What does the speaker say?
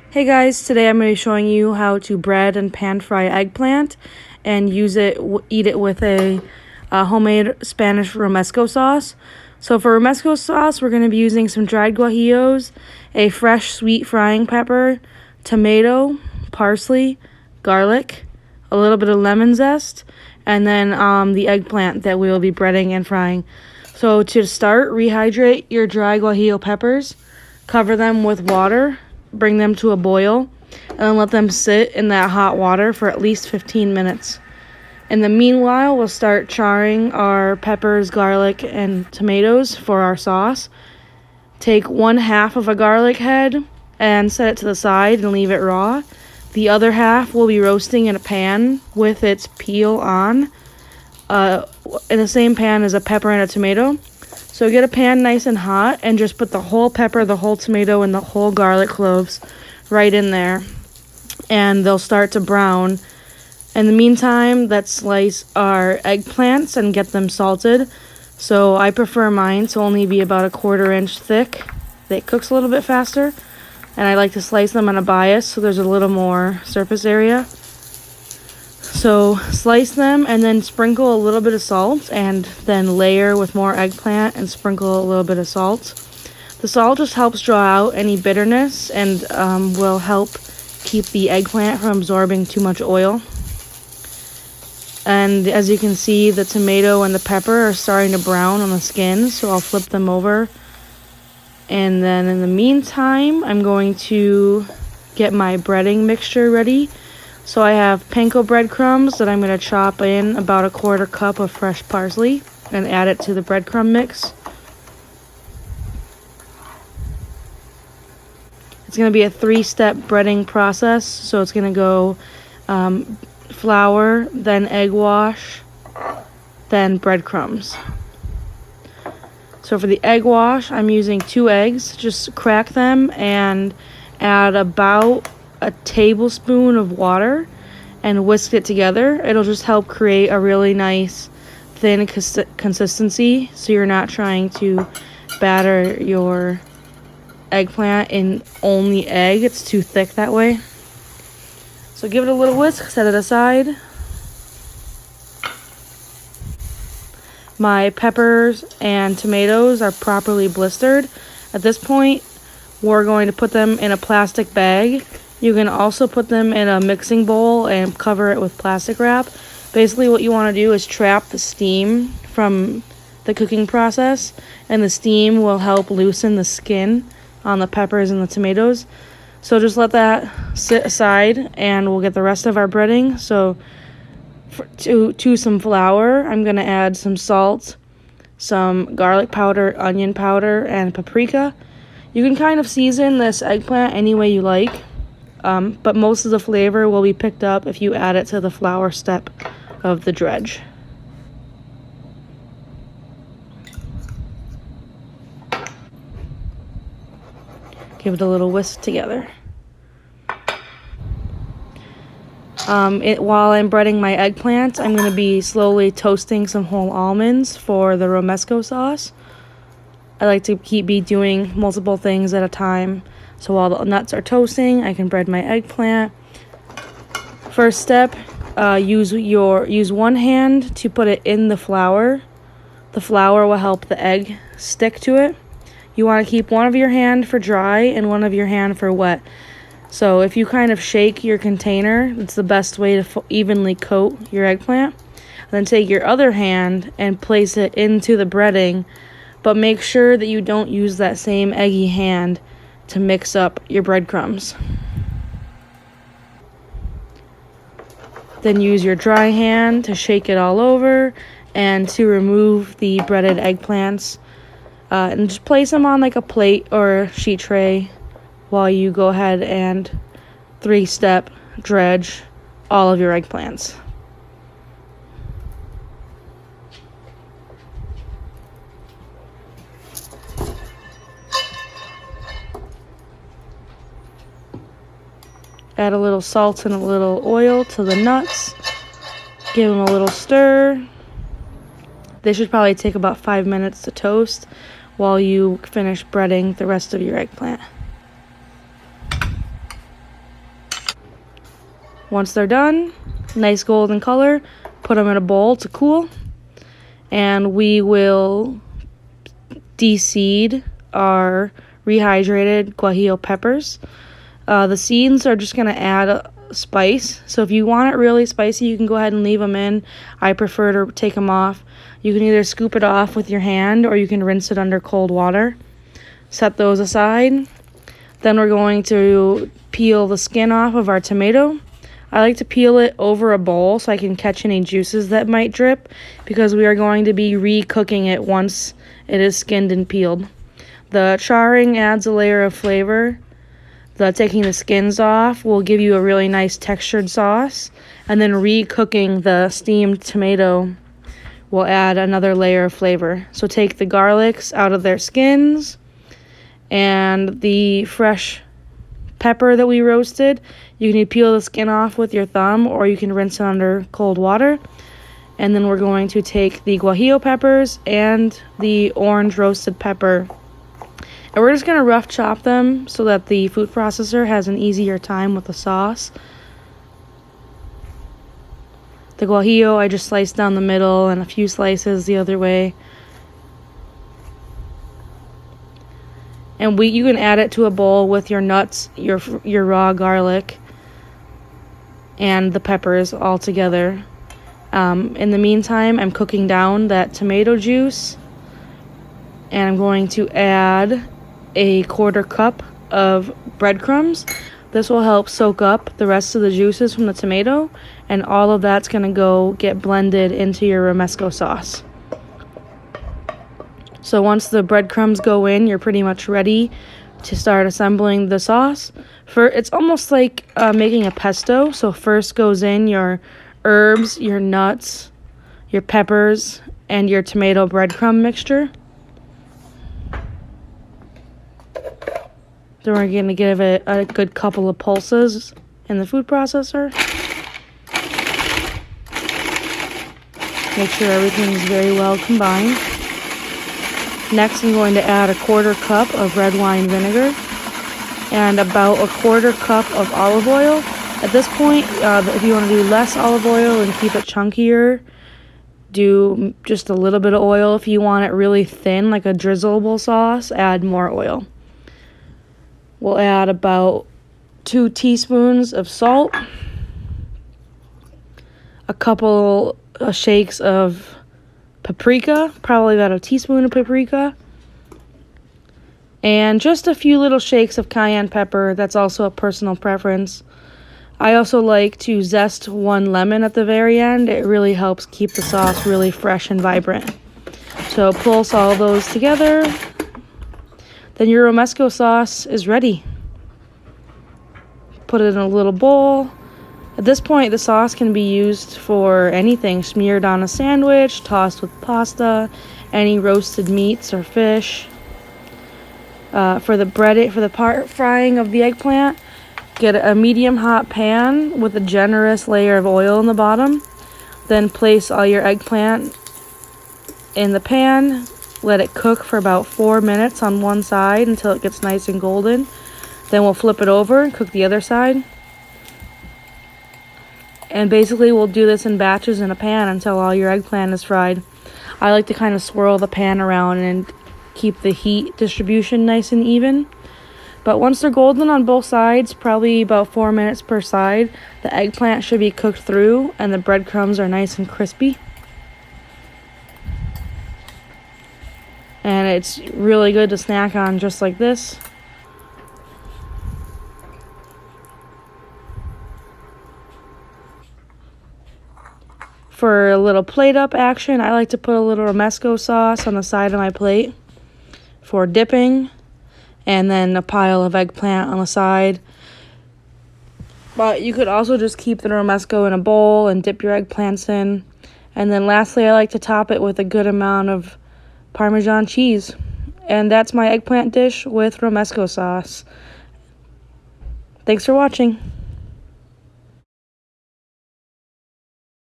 Hey guys, today I'm going to be showing you how to bread and pan fry eggplant and eat it with a homemade Spanish Romesco sauce. So for Romesco sauce, we're going to be using some dried guajillos, a fresh sweet frying pepper, tomato, parsley, garlic, a little bit of lemon zest, and then the eggplant that we will be breading and frying. So to start, rehydrate your dry guajillo peppers, cover them with water, bring them to a boil, and then let them sit in that hot water for at least 15 minutes. In the meanwhile, we'll start charring our peppers, garlic, and tomatoes for our sauce. Take 1/2 of a garlic head and set it to the side and leave it raw. The other half will be roasting in a pan with its peel on, in the same pan as a pepper and a tomato. So get a pan nice and hot and just put the whole pepper, the whole tomato, and the whole garlic cloves right in there. And they'll start to brown. In the meantime, let's slice our eggplants and get them salted. So I prefer mine to only be about 1/4 inch thick. It cooks a little bit faster. And I like to slice them on a bias so there's a little more surface area. So slice them and then sprinkle a little bit of salt and then layer with more eggplant and sprinkle a little bit of salt. The salt just helps draw out any bitterness and will help keep the eggplant from absorbing too much oil. And as you can see, the tomato and the pepper are starting to brown on the skin, so I'll flip them over. And then in the meantime, I'm going to get my breading mixture ready. So I have Panko breadcrumbs that I'm going to chop in about 1/4 cup of fresh parsley and add it to the breadcrumb mix. It's going to be a 3-step breading process. So it's going to go flour, then egg wash, then breadcrumbs. So for the egg wash, I'm using 2 eggs. Just crack them and add about a tablespoon of water and whisk it together. It'll just help create a really nice thin consistency, so you're not trying to batter your eggplant in only egg. It's too thick that way. So give it a little whisk, set it aside. My peppers and tomatoes are properly blistered. At this point, we're going to put them in a plastic bag. You can also put them in a mixing bowl and cover it with plastic wrap. Basically, what you want to do is trap the steam from the cooking process, and the steam will help loosen the skin on the peppers and the tomatoes. So just let that sit aside, and we'll get the rest of our breading. So to some flour, I'm going to add some salt, some garlic powder, onion powder, and paprika. You can kind of season this eggplant any way you like. But most of the flavor will be picked up if you add it to the flour step of the dredge. Give it a little whisk together. While I'm breading my eggplant, I'm going to be slowly toasting some whole almonds for the Romesco sauce. I like to be doing multiple things at a time. So while the nuts are toasting, I can bread my eggplant. First step, use one hand to put it in the flour. The flour will help the egg stick to it. You want to keep one of your hand for dry and one of your hand for wet. So if you kind of shake your container, it's the best way to evenly coat your eggplant. Then take your other hand and place it into the breading, but make sure that you don't use that same eggy hand to mix up your breadcrumbs. Then use your dry hand to shake it all over and to remove the breaded eggplants. And just place them on like a plate or sheet tray while you go ahead and 3-step dredge all of your eggplants. Add a little salt and a little oil to the nuts. Give them a little stir. They should probably take about 5 minutes to toast while you finish breading the rest of your eggplant. Once they're done, nice golden color, put them in a bowl to cool. And we will de-seed our rehydrated guajillo peppers. The seeds are just going to add a spice. So if you want it really spicy, you can go ahead and leave them in. I prefer to take them off. You can either scoop it off with your hand or you can rinse it under cold water. Set those aside. Then we're going to peel the skin off of our tomato. I like to peel it over a bowl so I can catch any juices that might drip, because we are going to be re-cooking it once it is skinned and peeled. The charring adds a layer of flavor. Taking the skins off will give you a really nice textured sauce, and then re-cooking the steamed tomato will add another layer of flavor. So take the garlics out of their skins and the fresh pepper that we roasted. You can peel the skin off with your thumb, or you can rinse it under cold water. And then we're going to take the guajillo peppers and the orange roasted pepper, and we're just going to rough chop them so that the food processor has an easier time with the sauce. The guajillo I just sliced down the middle and a few slices the other way. And you can add it to a bowl with your nuts, your raw garlic, and the peppers all together. In the meantime, I'm cooking down that tomato juice, and I'm going to add a 1/4 cup of breadcrumbs. This will help soak up the rest of the juices from the tomato, and all of that's going to go get blended into your Romesco sauce. So once the breadcrumbs go in, you're pretty much ready to start assembling the sauce. It's almost like making a pesto. So first goes in your herbs, your nuts, your peppers, and your tomato breadcrumb mixture. Then we're going to give it a good couple of pulses in the food processor. Make sure everything's very well combined. Next, I'm going to add a 1/4 cup of red wine vinegar and about a 1/4 cup of olive oil. At this point, if you want to do less olive oil and keep it chunkier, do just a little bit of oil. If you want it really thin, like a drizzleable sauce, add more oil. We'll add about 2 teaspoons of salt, a couple of shakes of paprika, probably about a teaspoon of paprika, and just a few little shakes of cayenne pepper. That's also a personal preference. I also like to zest 1 lemon at the very end. It really helps keep the sauce really fresh and vibrant. So pulse all those together. Then your Romesco sauce is ready. Put it in a little bowl. At this point, the sauce can be used for anything, smeared on a sandwich, tossed with pasta, any roasted meats or fish. For the part frying of the eggplant, get a medium hot pan with a generous layer of oil in the bottom. Then place all your eggplant in the pan. Let it cook for about 4 minutes on one side until it gets nice and golden. Then we'll flip it over and cook the other side. And basically we'll do this in batches in a pan until all your eggplant is fried. I like to kind of swirl the pan around and keep the heat distribution nice and even. But once they're golden on both sides, probably about 4 minutes per side, the eggplant should be cooked through and the breadcrumbs are nice and crispy. And it's really good to snack on just like this. For a little plate up action, I like to put a little Romesco sauce on the side of my plate for dipping, and then a pile of eggplant on the side. But you could also just keep the Romesco in a bowl and dip your eggplants in. And then lastly, I like to top it with a good amount of Parmesan cheese. And that's my eggplant dish with Romesco sauce. Thanks for watching.